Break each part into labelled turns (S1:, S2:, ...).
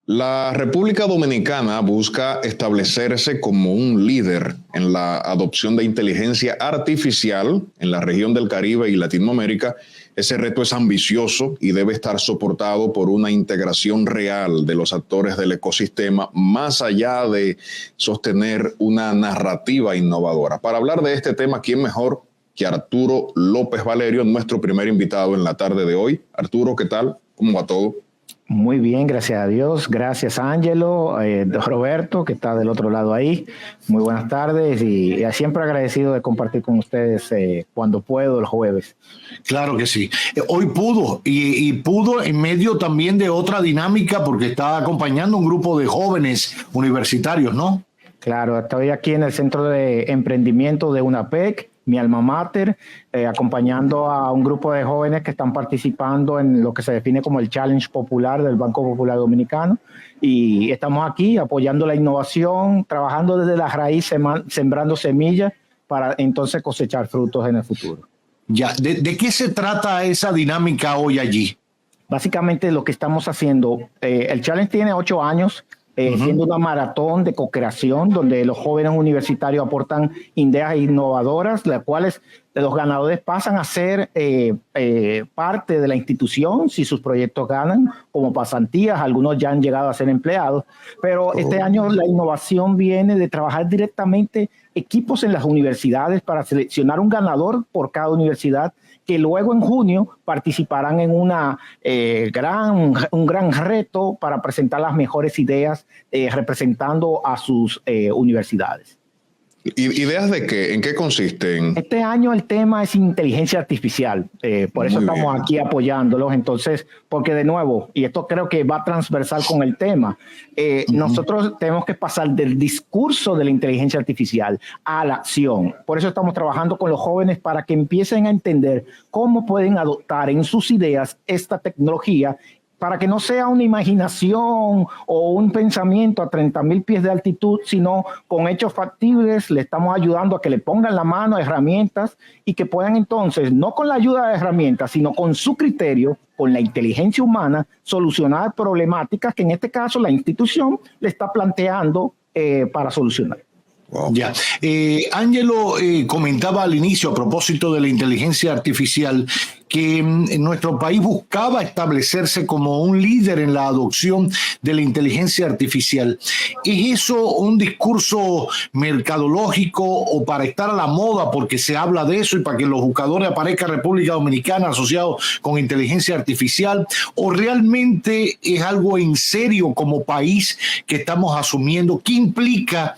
S1: La República Dominicana busca establecerse como un líder en la adopción de inteligencia artificial en la región del Caribe y Latinoamérica. Ese reto es ambicioso y debe estar soportado por una integración real de los actores del ecosistema, más allá de sostener una narrativa innovadora. Para hablar de este tema, ¿quién mejor que Arturo López Valerio, nuestro primer invitado en la tarde de hoy? Arturo, ¿qué tal? ¿Cómo va todo?
S2: Muy bien, gracias a Dios. Gracias, Ángelo, Roberto, que está del otro lado ahí. Muy buenas tardes y siempre agradecido de compartir con ustedes cuando puedo los jueves.
S3: Claro que sí. Hoy pudo y pudo en medio también de otra dinámica porque está acompañando un grupo de jóvenes universitarios, ¿no?
S2: Claro, estoy aquí en el Centro de Emprendimiento de UNAPEC, mi alma mater, acompañando a un grupo de jóvenes que están participando en lo que se define como el Challenge Popular del Banco Popular Dominicano. Y estamos aquí apoyando la innovación, trabajando desde la raíz, sembrando semillas para entonces cosechar frutos en el futuro.
S3: Ya, ¿de qué se trata esa dinámica hoy allí?
S2: Básicamente lo que estamos haciendo, el Challenge tiene 8 años, siendo una maratón de co-creación donde los jóvenes universitarios aportan ideas innovadoras, las cuales los ganadores pasan a ser parte de la institución si sus proyectos ganan, como pasantías, algunos ya han llegado a ser empleados, pero este año la innovación viene de trabajar directamente equipos en las universidades para seleccionar un ganador por cada universidad, que luego en junio participarán en un gran reto para presentar las mejores ideas representando a sus universidades.
S1: ¿Ideas de qué? ¿En qué consisten?
S2: Este año el tema es inteligencia artificial, por eso estamos aquí apoyándolos. Entonces, porque de nuevo, y esto creo que va transversal con el tema, nosotros tenemos que pasar del discurso de la inteligencia artificial a la acción. Por eso estamos trabajando con los jóvenes para que empiecen a entender cómo pueden adoptar en sus ideas esta tecnología, para que no sea una imaginación o un pensamiento a 30,000 pies de altitud, sino con hechos factibles. Le estamos ayudando a que le pongan la mano a herramientas y que puedan entonces, no con la ayuda de herramientas, sino con su criterio, con la inteligencia humana, solucionar problemáticas que en este caso la institución le está planteando para solucionar.
S3: Wow. Ya. Ángelo comentaba al inicio a propósito de la inteligencia artificial que nuestro país buscaba establecerse como un líder en la adopción de la inteligencia artificial. ¿Es eso un discurso mercadológico o para estar a la moda porque se habla de eso y para que los buscadores aparezca República Dominicana asociados con inteligencia artificial? ¿O realmente es algo en serio como país que estamos asumiendo? ¿Qué implica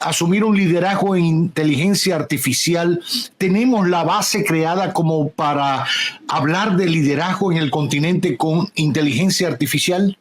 S3: asumir un liderazgo en inteligencia artificial? ¿Tenemos la base creada como para hablar de liderazgo en el continente con inteligencia artificial?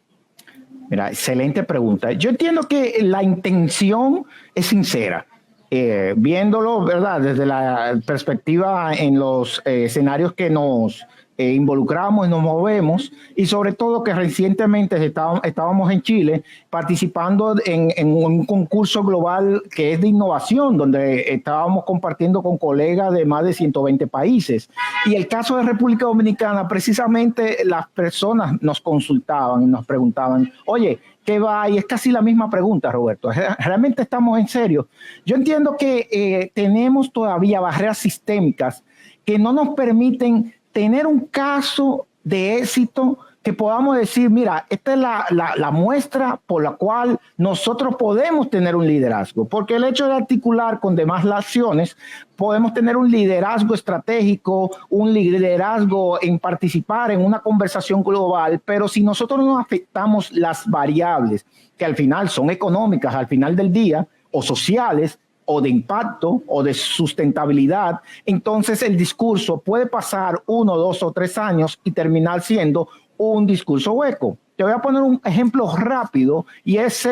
S2: Mira, excelente pregunta. Yo entiendo que la intención es sincera. Viéndolo, ¿verdad? Desde la perspectiva en los escenarios que nos involucramos y nos movemos, y sobre todo que recientemente estábamos en Chile participando en un concurso global que es de innovación, donde estábamos compartiendo con colegas de más de 120 países. Y el caso de República Dominicana, precisamente las personas nos consultaban y nos preguntaban, oye, ¿qué va? Y es casi la misma pregunta, Roberto. ¿Realmente estamos en serio? Yo entiendo que tenemos todavía barreras sistémicas que no nos permiten tener un caso de éxito que podamos decir, mira, esta es la muestra por la cual nosotros podemos tener un liderazgo, porque el hecho de articular con demás naciones, podemos tener un liderazgo estratégico, un liderazgo en participar en una conversación global, pero si nosotros no afectamos las variables que al final son económicas, al final del día, o sociales, o de impacto o de sustentabilidad, entonces el discurso puede pasar 1, 2 o 3 años y terminar siendo un discurso hueco. Te voy a poner un ejemplo rápido y es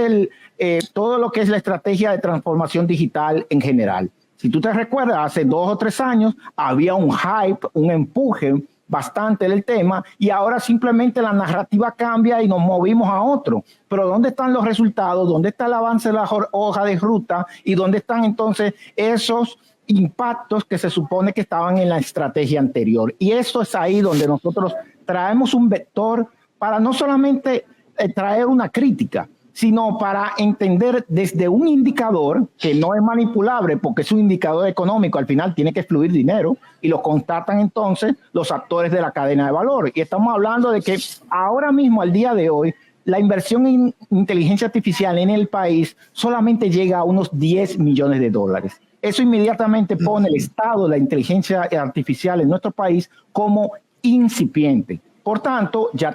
S2: todo lo que es la estrategia de transformación digital en general. Si tú te recuerdas, hace 2 o 3 años había un hype, un empuje bastante del tema y ahora simplemente la narrativa cambia y nos movimos a otro. Pero ¿dónde están los resultados? ¿Dónde está el avance de la hoja de ruta? ¿Y dónde están entonces esos impactos que se supone que estaban en la estrategia anterior? Y eso es ahí donde nosotros traemos un vector para no solamente traer una crítica, sino para entender desde un indicador que no es manipulable porque es un indicador económico, al final tiene que fluir dinero y lo constatan entonces los actores de la cadena de valor. Y estamos hablando de que ahora mismo, al día de hoy, la inversión en inteligencia artificial en el país solamente llega a unos 10 millones de dólares. Eso inmediatamente pone el estado de la inteligencia artificial en nuestro país como incipiente. Por tanto, ya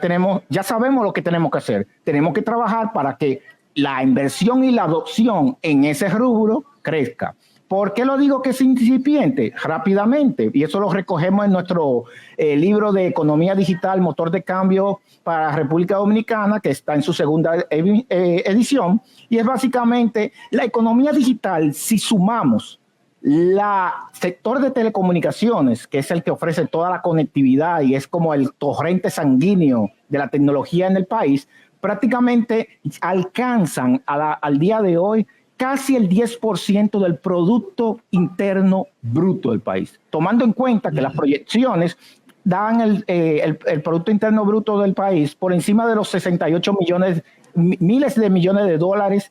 S2: sabemos lo que tenemos que hacer. Tenemos que trabajar para que la inversión y la adopción en ese rubro crezca. ¿Por qué lo digo que es incipiente? Rápidamente, y eso lo recogemos en nuestro libro de Economía Digital, Motor de Cambio para República Dominicana, que está en su segunda edición, y es básicamente la economía digital. Si sumamos la sector de telecomunicaciones, que es el que ofrece toda la conectividad y es como el torrente sanguíneo de la tecnología en el país, prácticamente alcanzan al día de hoy casi el 10% del Producto Interno Bruto del país, tomando en cuenta que las proyecciones dan el Producto Interno Bruto del país por encima de los 68 miles de millones de dólares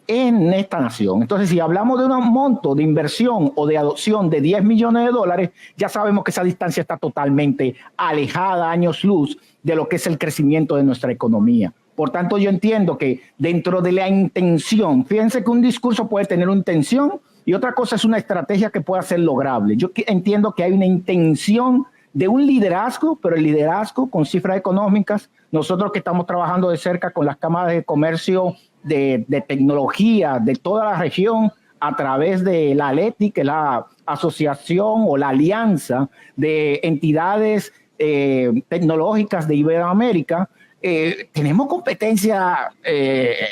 S2: en esta nación. Entonces, si hablamos de un monto de inversión o de adopción de 10 millones de dólares, ya sabemos que esa distancia está totalmente alejada, años luz, de lo que es el crecimiento de nuestra economía. Por tanto, yo entiendo que dentro de la intención, fíjense que un discurso puede tener una intención y otra cosa es una estrategia que pueda ser lograble. Yo entiendo que hay una intención de un liderazgo, pero el liderazgo con cifras económicas, nosotros que estamos trabajando de cerca con las cámaras de comercio de tecnología de toda la región a través de la ALETI, que es la asociación o la alianza de entidades tecnológicas de Iberoamérica, tenemos competencia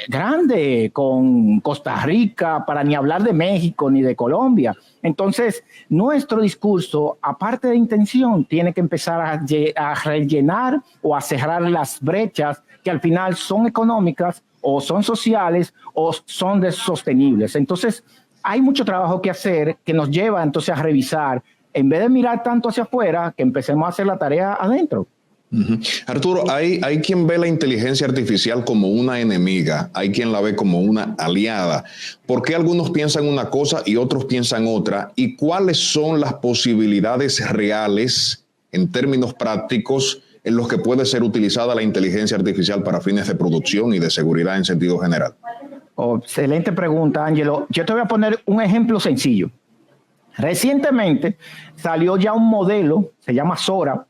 S2: grande con Costa Rica, para ni hablar de México ni de Colombia. Entonces, nuestro discurso, aparte de intención, tiene que empezar a rellenar o a cerrar las brechas que al final son económicas o son sociales o son sostenibles. Entonces, hay mucho trabajo que hacer que nos lleva entonces a revisar, en vez de mirar tanto hacia afuera, que empecemos a hacer la tarea adentro.
S1: Arturo, hay quien ve la inteligencia artificial como una enemiga, hay quien la ve como una aliada. ¿Por qué algunos piensan una cosa y otros piensan otra? ¿Y cuáles son las posibilidades reales en términos prácticos en los que puede ser utilizada la inteligencia artificial para fines de producción y de seguridad en sentido general?
S2: Oh, excelente pregunta, Ángelo. Yo te voy a poner un ejemplo sencillo. Recientemente salió ya un modelo, se llama Sora,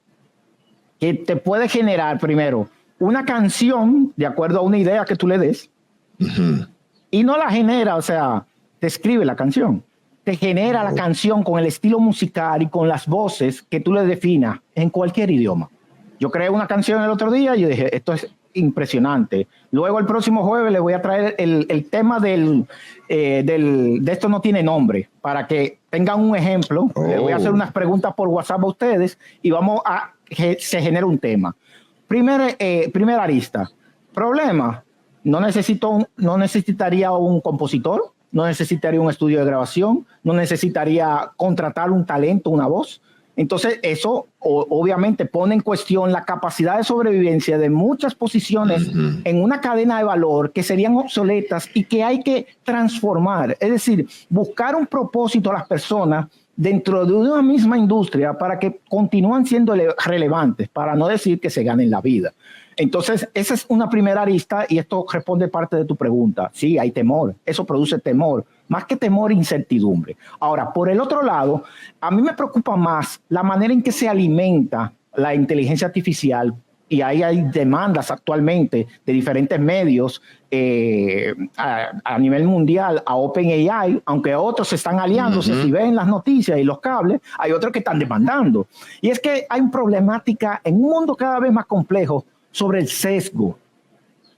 S2: que te puede generar primero una canción de acuerdo a una idea que tú le des, y no la genera, o sea, te escribe la canción, te genera la canción con el estilo musical y con las voces que tú le definas en cualquier idioma. Yo creé una canción el otro día y yo dije, esto es impresionante. Luego el próximo jueves les voy a traer el tema de esto no tiene nombre, para que tengan un ejemplo. Les voy a hacer unas preguntas por WhatsApp a ustedes y vamos a que se genere un tema. Primera arista. Problema. No necesitaría un compositor, no necesitaría un estudio de grabación, no necesitaría contratar un talento, una voz. Entonces eso obviamente pone en cuestión la capacidad de sobrevivencia de muchas posiciones en una cadena de valor que serían obsoletas y que hay que transformar. Es decir, buscar un propósito a las personas dentro de una misma industria para que continúen siendo relevantes, para no decir que se ganen la vida. Entonces, esa es una primera arista y esto responde parte de tu pregunta. Sí, hay temor, eso produce temor, más que temor, incertidumbre. Ahora, por el otro lado, a mí me preocupa más la manera en que se alimenta la inteligencia artificial, y ahí hay demandas actualmente de diferentes medios a nivel mundial a OpenAI, aunque otros están aliándose. Si ven las noticias y los cables, hay otros que están demandando. Y es que hay una problemática en un mundo cada vez más complejo sobre el sesgo.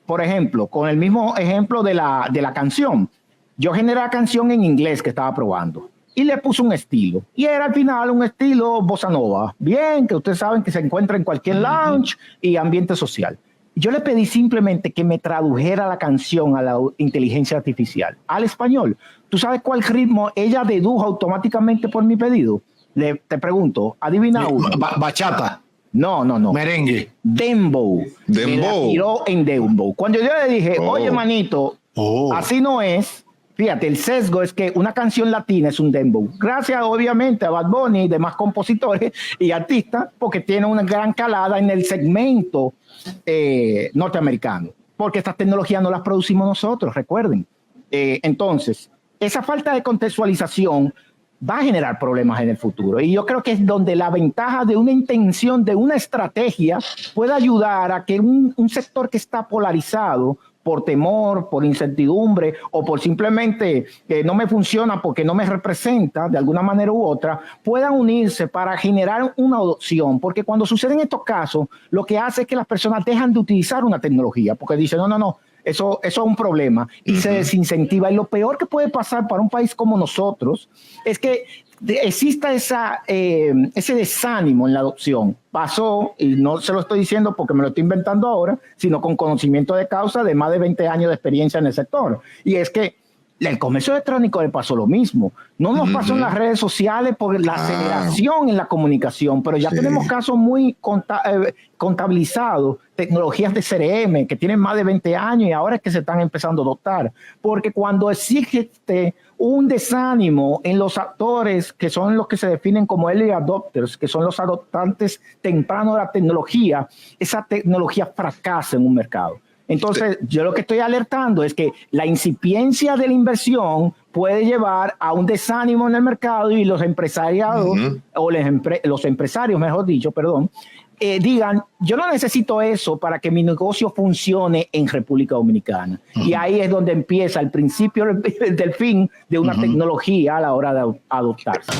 S2: Por ejemplo, con el mismo ejemplo de la canción. Yo generé la canción en inglés que estaba probando y le puse un estilo. Y era al final un estilo bossa nova. Bien, que ustedes saben que se encuentra en cualquier lounge y ambiente social. Yo le pedí simplemente que me tradujera la canción a la inteligencia artificial, al español. ¿Tú sabes cuál ritmo ella dedujo automáticamente por mi pedido? Te pregunto, adivina uno.
S3: Bachata.
S2: No.
S3: Merengue.
S2: Dembow. Me la tiró en Dembow. Cuando yo le dije, oye, manito, así no es. Fíjate, el sesgo es que una canción latina es un dembow. Gracias, obviamente, a Bad Bunny y demás compositores y artistas, porque tiene una gran calada en el segmento norteamericano. Porque estas tecnologías no las producimos nosotros, recuerden. Entonces, esa falta de contextualización va a generar problemas en el futuro. Y yo creo que es donde la ventaja de una intención, de una estrategia, puede ayudar a que un sector que está polarizado por temor, por incertidumbre o por simplemente que no me funciona porque no me representa de alguna manera u otra, puedan unirse para generar una adopción. Porque cuando suceden estos casos, lo que hace es que las personas dejan de utilizar una tecnología porque dicen, no, eso es un problema y se desincentiva. Y lo peor que puede pasar para un país como nosotros es que exista ese desánimo en la adopción. Pasó, y no se lo estoy diciendo porque me lo estoy inventando ahora, sino con conocimiento de causa de más de 20 años de experiencia en el sector. Y es que el comercio electrónico le pasó lo mismo. No nos pasó en las redes sociales por la aceleración en la comunicación, pero ya tenemos casos muy contabilizados, tecnologías de CRM que tienen más de 20 años y ahora es que se están empezando a adoptar. Porque cuando existe un desánimo en los actores que son los que se definen como early adopters, que son los adoptantes tempranos de la tecnología, esa tecnología fracasa en un mercado. Entonces, yo lo que estoy alertando es que la incipiencia de la inversión puede llevar a un desánimo en el mercado y los empresariados, o los empresarios, mejor dicho, digan, yo no necesito eso para que mi negocio funcione en República Dominicana. Y ahí es donde empieza el principio del fin de una tecnología a la hora de adoptarse.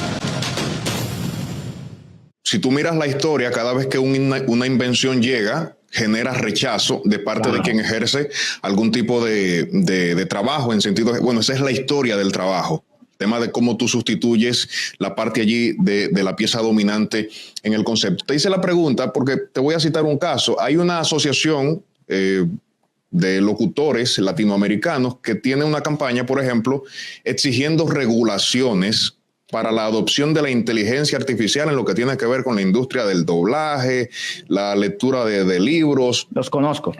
S1: Si tú miras la historia, cada vez que una invención llega, genera rechazo de parte de quien ejerce algún tipo de trabajo, en sentido de, bueno, esa es la historia del trabajo. Tema de cómo tú sustituyes la parte allí de la pieza dominante en el concepto. Te hice la pregunta porque te voy a citar un caso. Hay una asociación de locutores latinoamericanos que tiene una campaña, por ejemplo, exigiendo regulaciones para la adopción de la inteligencia artificial en lo que tiene que ver con la industria del doblaje, la lectura de libros.
S2: Los conozco.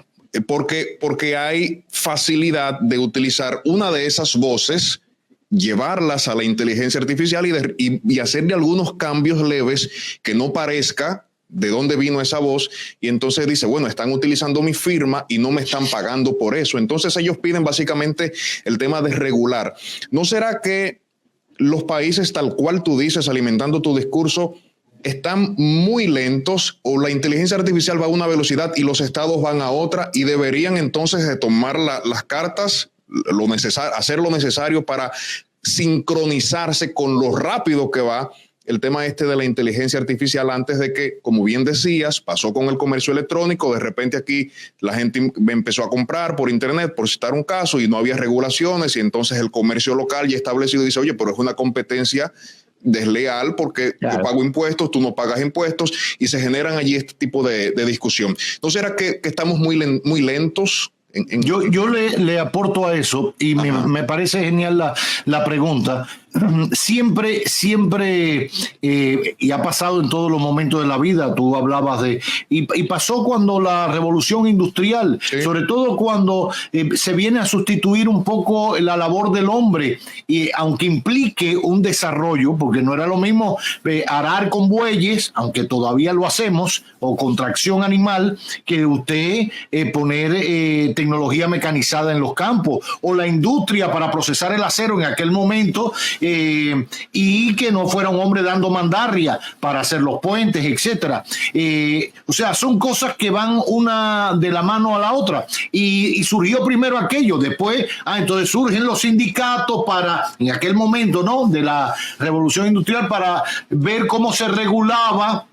S1: Porque hay facilidad de utilizar una de esas voces, llevarlas a la inteligencia artificial y hacerle algunos cambios leves que no parezca de dónde vino esa voz, y entonces dice, bueno, están utilizando mi firma y no me están pagando por eso. Entonces ellos piden básicamente el tema de regular. ¿No será que los países, tal cual tú dices, alimentando tu discurso, están muy lentos o la inteligencia artificial va a una velocidad y los estados van a otra y deberían entonces de tomar las cartas, hacer lo necesario para sincronizarse con lo rápido que va el tema de la inteligencia artificial antes de que, como bien decías, pasó con el comercio electrónico, de repente aquí la gente empezó a comprar por internet, por citar un caso, y no había regulaciones y entonces el comercio local ya establecido dice, oye, pero es una competencia desleal porque yo pago impuestos, tú no pagas impuestos y se generan allí este tipo de discusión. ¿No será que estamos muy lentos?
S3: Yo le aporto a eso y me parece genial la pregunta. Siempre, y ha pasado en todos los momentos de la vida, tú hablabas y pasó cuando la revolución industrial, sobre todo cuando se viene a sustituir un poco la labor del hombre, y aunque implique un desarrollo, porque no era lo mismo arar con bueyes, aunque todavía lo hacemos, o con tracción animal, que usted poner tecnología mecanizada en los campos, o la industria para procesar el acero en aquel momento, y que no fuera un hombre dando mandarria para hacer los puentes, etcétera. O sea, son cosas que van una de la mano a la otra. Y surgió primero aquello, después, entonces surgen los sindicatos en aquel momento, ¿no?, de la revolución industrial, para ver cómo se regulaba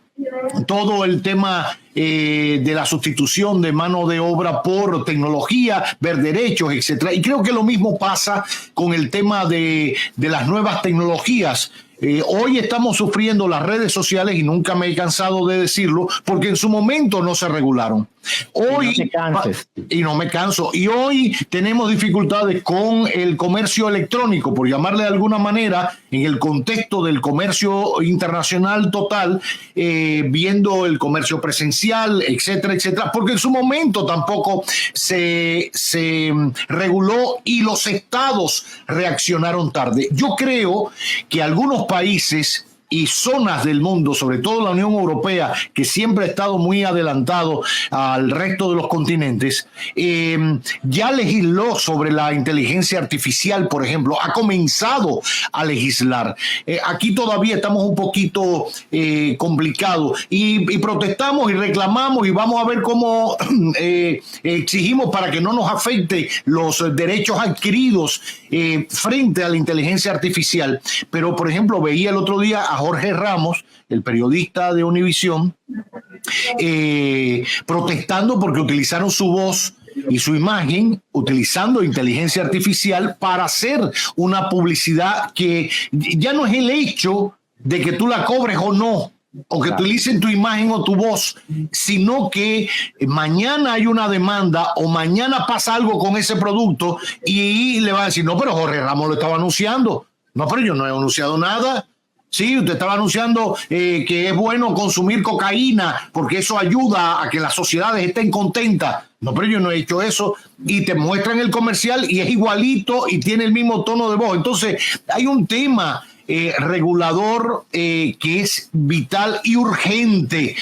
S3: todo el tema de la sustitución de mano de obra por tecnología, ver derechos, etcétera. Y creo que lo mismo pasa con el tema de las nuevas tecnologías. Hoy estamos sufriendo las redes sociales y nunca me he cansado de decirlo porque en su momento no se regularon. Hoy, y no me canso, y hoy tenemos dificultades con el comercio electrónico, por llamarle de alguna manera, en el contexto del comercio internacional total, viendo el comercio presencial, etcétera, etcétera, porque en su momento tampoco se reguló y los estados reaccionaron tarde. Yo creo que algunos países y zonas del mundo, sobre todo la Unión Europea, que siempre ha estado muy adelantado al resto de los continentes, ya legisló sobre la inteligencia artificial, por ejemplo, ha comenzado a legislar. Aquí todavía estamos un poquito complicados y protestamos y reclamamos y vamos a ver cómo exigimos para que no nos afecte los derechos adquiridos frente a la inteligencia artificial. Pero, por ejemplo, veía el otro día a Jorge Ramos, el periodista de Univisión, protestando porque utilizaron su voz y su imagen utilizando inteligencia artificial para hacer una publicidad que ya no es el hecho de que tú la cobres o no, o que utilicen tu imagen o tu voz, sino que mañana hay una demanda o mañana pasa algo con ese producto y le va a decir, no, pero Jorge Ramos lo estaba anunciando. No, pero yo no he anunciado nada. Sí, usted estaba anunciando que es bueno consumir cocaína porque eso ayuda a que las sociedades estén contentas. No, pero yo no he hecho eso. Y te muestran el comercial y es igualito y tiene el mismo tono de voz. Entonces, hay un tema regulador que es vital y urgente.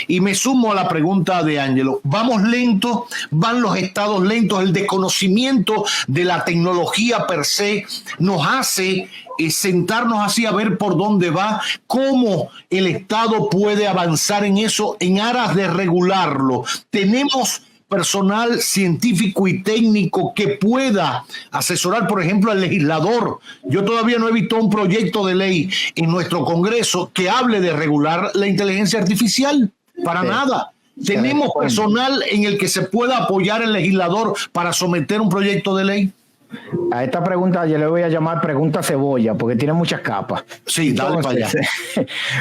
S3: Y me sumo a la pregunta de Ángelo. ¿Vamos lentos? ¿Van los estados lentos? El desconocimiento de la tecnología per se nos hace sentarnos así a ver por dónde va, cómo el Estado puede avanzar en eso en aras de regularlo. Tenemos personal científico y técnico que pueda asesorar, por ejemplo, al legislador. Yo todavía no he visto un proyecto de ley en nuestro Congreso que hable de regular la inteligencia artificial. Para nada. ¿Tenemos personal en el que se pueda apoyar el legislador para someter un proyecto de ley?
S2: A esta pregunta yo le voy a llamar pregunta cebolla porque tiene muchas capas.
S3: Sí, dale para allá.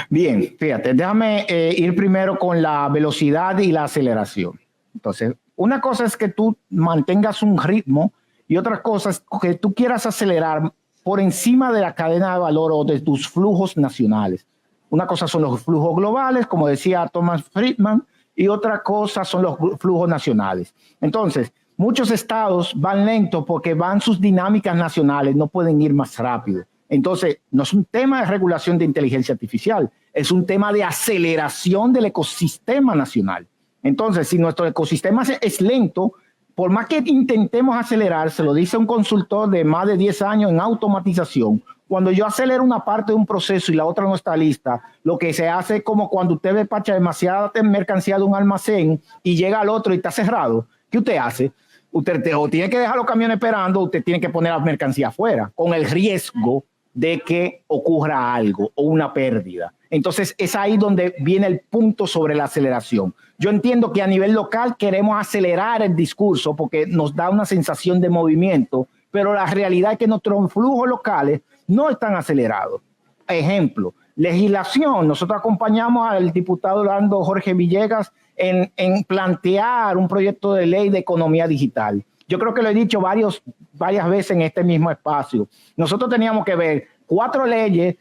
S2: Bien, fíjate, déjame ir primero con la velocidad y la aceleración. Entonces, una cosa es que tú mantengas un ritmo y otra cosa es que tú quieras acelerar por encima de la cadena de valor o de tus flujos nacionales. Una cosa son los flujos globales, como decía Thomas Friedman, y otra cosa son los flujos nacionales. Entonces, muchos estados van lentos porque van sus dinámicas nacionales, no pueden ir más rápido. Entonces, no es un tema de regulación de inteligencia artificial, es un tema de aceleración del ecosistema nacional. Entonces, si nuestro ecosistema es lento, por más que intentemos acelerar, se lo dice un consultor de más de 10 años en automatización, cuando yo acelero una parte de un proceso y la otra no está lista, lo que se hace es como cuando usted despacha demasiada mercancía de un almacén y llega al otro y está cerrado. ¿Qué usted hace? Usted o tiene que dejar los camiones esperando, usted tiene que poner la mercancía afuera, con el riesgo de que ocurra algo o una pérdida. Entonces, es ahí donde viene el punto sobre la aceleración. Yo entiendo que a nivel local queremos acelerar el discurso porque nos da una sensación de movimiento, pero la realidad es que nuestros flujos locales no están acelerados. Ejemplo, legislación. Nosotros acompañamos al diputado Orlando Jorge Villegas en plantear un proyecto de ley de economía digital. Yo creo que lo he dicho varias veces en este mismo espacio. Nosotros teníamos que ver 4 leyes,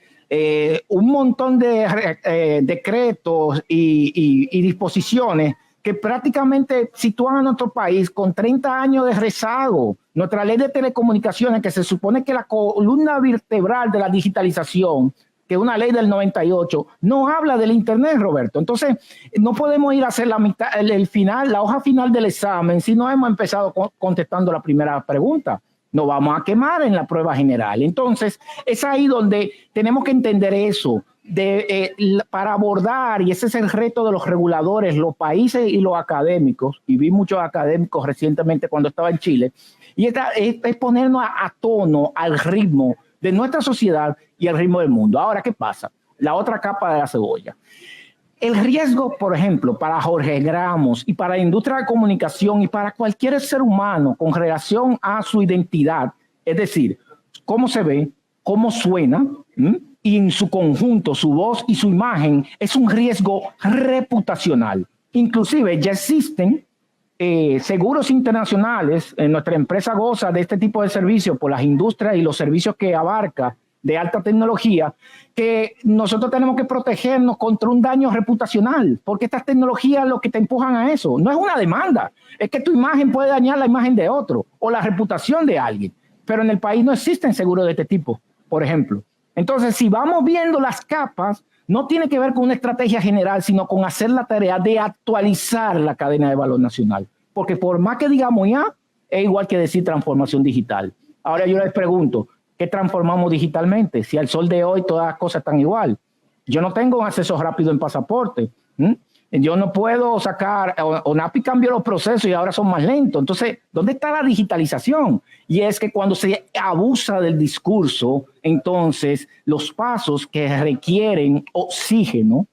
S2: un montón de decretos y disposiciones que prácticamente sitúan a nuestro país con 30 años de rezago. Nuestra ley de telecomunicaciones, que se supone que la columna vertebral de la digitalización, que es una ley del 98, no habla del Internet, Roberto. Entonces, no podemos ir a hacer la mitad, el final, la hoja final del examen si no hemos empezado contestando la primera pregunta. Nos vamos a quemar en la prueba general. Entonces, es ahí donde tenemos que entender eso para abordar, y ese es el reto de los reguladores, los países y los académicos, y vi muchos académicos recientemente cuando estaba en Chile, y es ponernos a tono al ritmo de nuestra sociedad y al ritmo del mundo. Ahora, ¿qué pasa? La otra capa de la cebolla. El riesgo, por ejemplo, para Jorge Ramos y para la industria de comunicación y para cualquier ser humano con relación a su identidad, es decir, cómo se ve, cómo suena, y en su conjunto, su voz y su imagen, es un riesgo reputacional. Inclusive ya existen seguros internacionales. Nuestra empresa goza de este tipo de servicios por las industrias y los servicios que abarca de alta tecnología, que nosotros tenemos que protegernos contra un daño reputacional, porque estas tecnologías lo que te empujan a eso no es una demanda, es que tu imagen puede dañar la imagen de otro o la reputación de alguien, pero en el país no existen seguros de este tipo, por ejemplo. Entonces, si vamos viendo las capas, no tiene que ver con una estrategia general, sino con hacer la tarea de actualizar la cadena de valor nacional. Porque por más que digamos ya, es igual que decir transformación digital. Ahora yo les pregunto, ¿qué transformamos digitalmente? Si al sol de hoy todas las cosas están igual. Yo no tengo un acceso rápido en pasaporte. Yo no puedo sacar, ONAPI cambió los procesos y ahora son más lentos. Entonces, ¿dónde está la digitalización? Y es que cuando se abusa del discurso, entonces los pasos que requieren oxígeno.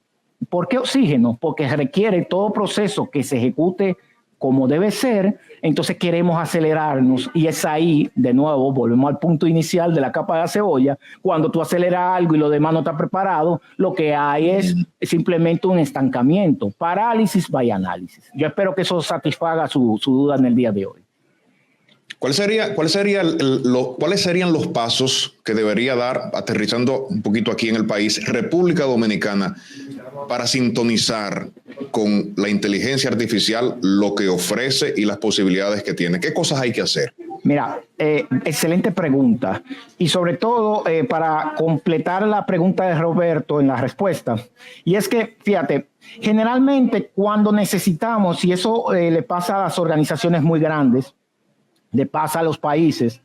S2: ¿Por qué oxígeno? Porque requiere todo proceso que se ejecute como debe ser. Entonces queremos acelerarnos y es ahí, de nuevo, volvemos al punto inicial de la capa de la cebolla. Cuando tú aceleras algo y lo demás no está preparado, lo que hay es simplemente un estancamiento, parálisis by análisis. Yo espero que eso satisfaga su duda en el día de hoy.
S1: ¿Cuáles serían los pasos que debería dar, aterrizando un poquito aquí en el país, República Dominicana, para sintonizar con la inteligencia artificial, lo que ofrece y las posibilidades que tiene? ¿Qué cosas hay que hacer?
S2: Mira, excelente pregunta. Y sobre todo para completar la pregunta de Roberto en la respuesta. Y es que, fíjate, generalmente cuando necesitamos, y eso le pasa a las organizaciones muy grandes, le pasa a los países,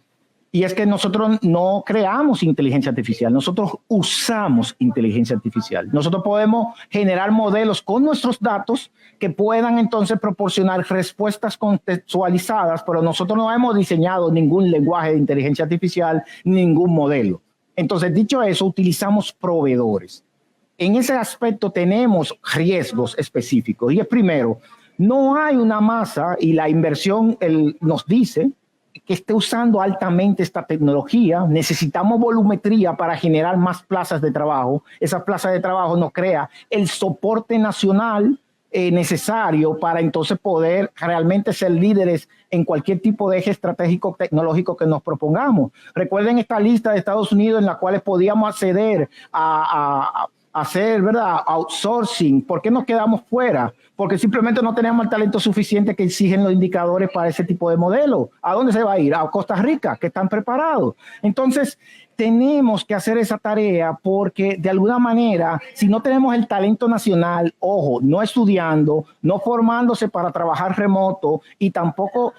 S2: y es que nosotros no creamos inteligencia artificial, nosotros usamos inteligencia artificial. Nosotros podemos generar modelos con nuestros datos que puedan entonces proporcionar respuestas contextualizadas, pero nosotros no hemos diseñado ningún lenguaje de inteligencia artificial, ningún modelo. Entonces, dicho eso, utilizamos proveedores. En ese aspecto tenemos riesgos específicos. Y es primero, no hay una masa, y la inversión nos dice que esté usando altamente esta tecnología. Necesitamos volumetría para generar más plazas de trabajo. Esas plazas de trabajo nos crea el soporte nacional necesario para entonces poder realmente ser líderes en cualquier tipo de eje estratégico tecnológico que nos propongamos. Recuerden esta lista de Estados Unidos en la cual podíamos acceder a hacer, ¿verdad?, outsourcing. ¿Por qué nos quedamos fuera? Porque simplemente no tenemos el talento suficiente que exigen los indicadores para ese tipo de modelo. ¿A dónde se va a ir? A Costa Rica, que están preparados. Entonces, tenemos que hacer esa tarea porque, de alguna manera, si no tenemos el talento nacional, ojo, no estudiando, no formándose para trabajar remoto y tampoco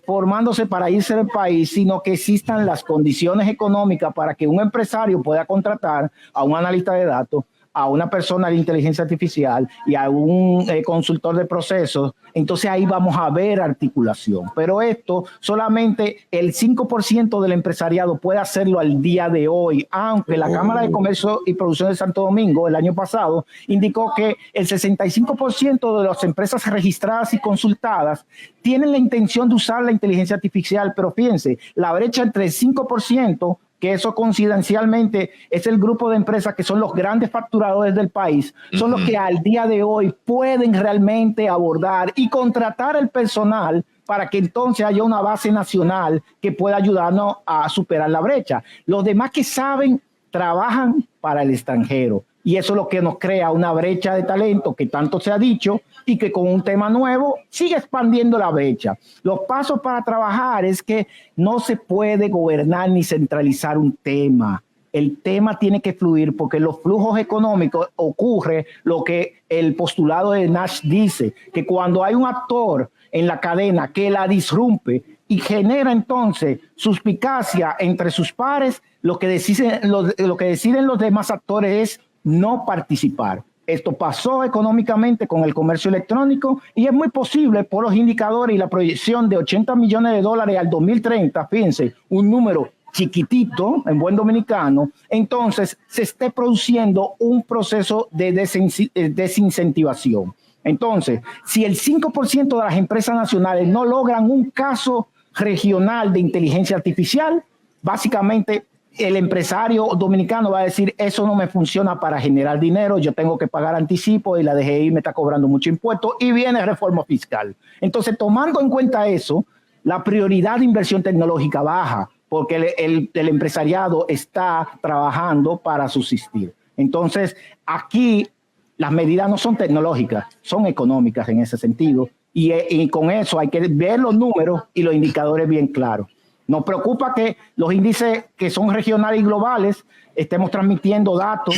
S2: formándose para irse del país, sino que existan las condiciones económicas para que un empresario pueda contratar a un analista de datos, a una persona de inteligencia artificial y a un consultor de procesos, entonces ahí vamos a ver articulación. Pero esto solamente el 5% del empresariado puede hacerlo al día de hoy, aunque la Cámara de Comercio y Producción de Santo Domingo el año pasado indicó que el 65% de las empresas registradas y consultadas tienen la intención de usar la inteligencia artificial, pero fíjense, la brecha entre el 5%, que eso coincidencialmente es el grupo de empresas que son los grandes facturadores del país, son los que al día de hoy pueden realmente abordar y contratar el personal para que entonces haya una base nacional que pueda ayudarnos a superar la brecha. Los demás que saben trabajan para el extranjero y eso es lo que nos crea una brecha de talento que tanto se ha dicho y que con un tema nuevo sigue expandiendo la brecha. Los pasos para trabajar es que no se puede gobernar ni centralizar un tema. El tema tiene que fluir porque los flujos económicos ocurre lo que el postulado de Nash dice, que cuando hay un actor en la cadena que la disrumpe y genera entonces suspicacia entre sus pares, lo que deciden los demás actores es no participar. Esto pasó económicamente con el comercio electrónico y es muy posible por los indicadores y la proyección de $80 millones al 2030, fíjense, un número chiquitito en buen dominicano, entonces se esté produciendo un proceso de desincentivación. Entonces, si el 5% de las empresas nacionales no logran un caso regional de inteligencia artificial, básicamente el empresario dominicano va a decir, eso no me funciona para generar dinero, yo tengo que pagar anticipo y la DGI me está cobrando mucho impuesto y viene reforma fiscal. Entonces, tomando en cuenta eso, la prioridad de inversión tecnológica baja porque el empresariado está trabajando para subsistir. Entonces, aquí las medidas no son tecnológicas, son económicas en ese sentido y con eso hay que ver los números y los indicadores bien claros. Nos preocupa que los índices que son regionales y globales estemos transmitiendo datos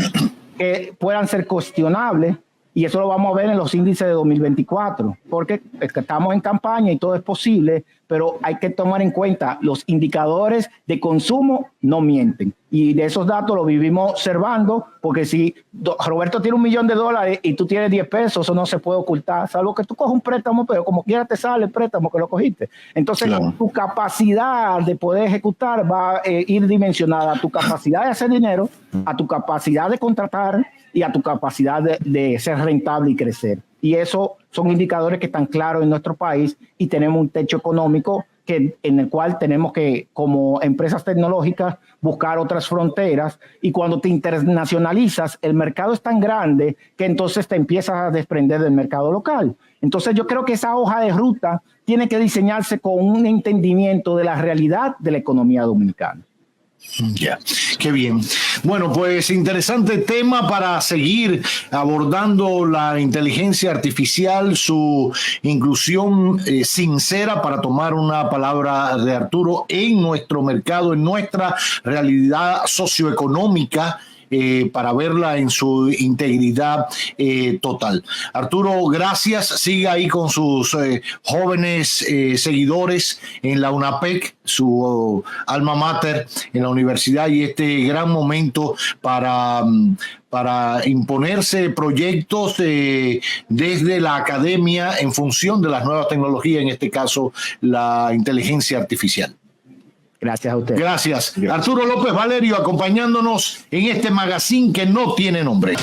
S2: que puedan ser cuestionables y eso lo vamos a ver en los índices de 2024, porque estamos en campaña y todo es posible, pero hay que tomar en cuenta los indicadores de consumo no mienten. Y de esos datos lo vivimos observando, porque si Roberto tiene $1 millón y tú tienes 10 pesos, eso no se puede ocultar, salvo que tú cojas un préstamo, pero como quiera te sale el préstamo que lo cogiste. Entonces, claro, tu capacidad de poder ejecutar va a ir dimensionada a tu capacidad de hacer dinero, a tu capacidad de contratar y a tu capacidad de ser rentable y crecer. Y eso son indicadores que están claros en nuestro país y tenemos un techo económico en el cual tenemos que, como empresas tecnológicas, buscar otras fronteras, y cuando te internacionalizas, el mercado es tan grande que entonces te empiezas a desprender del mercado local. Entonces yo creo que esa hoja de ruta tiene que diseñarse con un entendimiento de la realidad de la economía dominicana.
S3: Ya, qué bien. Bueno, pues interesante tema para seguir abordando la inteligencia artificial, su inclusión sincera, para tomar una palabra de Arturo, en nuestro mercado, en nuestra realidad socioeconómica, para verla en su integridad total. Arturo, gracias. Siga ahí con sus jóvenes seguidores en la UNAPEC, su alma mater en la universidad, y este gran momento para imponerse proyectos desde la academia en función de las nuevas tecnologías, en este caso la inteligencia artificial.
S2: Gracias a usted.
S3: Gracias. Arturo López Valerio acompañándonos en este magazine que no tiene nombre.